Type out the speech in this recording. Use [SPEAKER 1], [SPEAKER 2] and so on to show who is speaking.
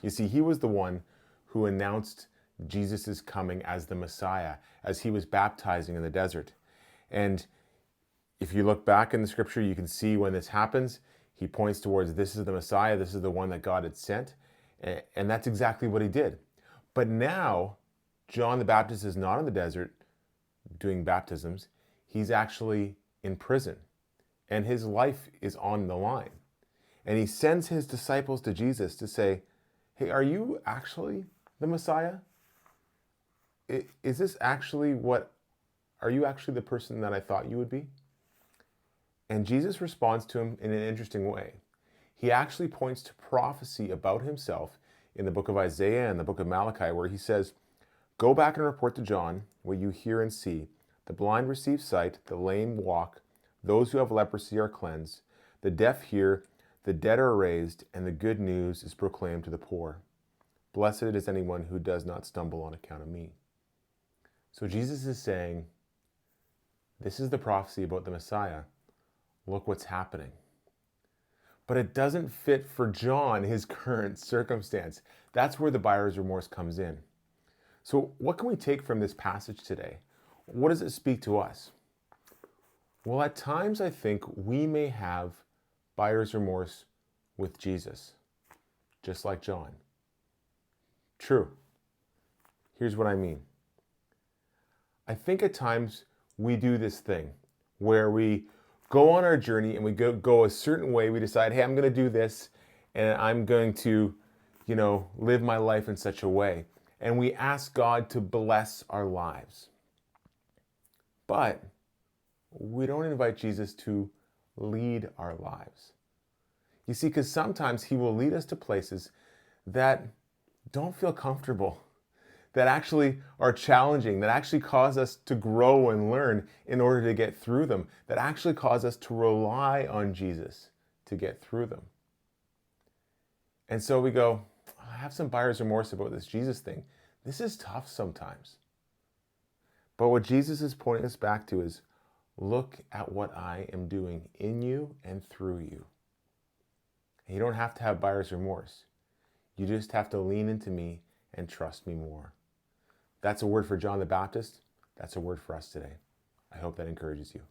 [SPEAKER 1] You see, he was the one who announced Jesus' coming as the Messiah, as he was baptizing in the desert. And if you look back in the scripture, you can see when this happens, he points towards this is the Messiah, this is the one that God had sent. And that's exactly what he did. But now, John the Baptist is not in the desert doing baptisms. He's actually in prison. And his life is on the line. And he sends his disciples to Jesus to say, hey, are you actually the Messiah? Is this actually are you actually the person that I thought you would be? And Jesus responds to him in an interesting way. He actually points to prophecy about himself in the book of Isaiah and the book of Malachi, where he says, go back and report to John what you hear and see. The blind receive sight, the lame walk, those who have leprosy are cleansed, the deaf hear, the dead are raised, and the good news is proclaimed to the poor. Blessed is anyone who does not stumble on account of me. So Jesus is saying, this is the prophecy about the Messiah. Look what's happening. But it doesn't fit for John, his current circumstance. That's where the buyer's remorse comes in. So what can we take from this passage today? What does it speak to us? Well, at times I think we may have buyer's remorse with Jesus, just like John. True. Here's what I mean. I think at times we do this thing where we go on our journey and we go a certain way. We decide, hey, I'm going to do this and I'm going to, live my life in such a way. And we ask God to bless our lives. But we don't invite Jesus to lead our lives. You see, because sometimes he will lead us to places that don't feel comfortable, that actually are challenging, that actually cause us to grow and learn in order to get through them, that actually cause us to rely on Jesus to get through them. And so we go, I have some buyer's remorse about this Jesus thing. This is tough sometimes. But what Jesus is pointing us back to is, look at what I am doing in you and through you. And you don't have to have buyer's remorse. You just have to lean into me and trust me more. That's a word for John the Baptist. That's a word for us today. I hope that encourages you.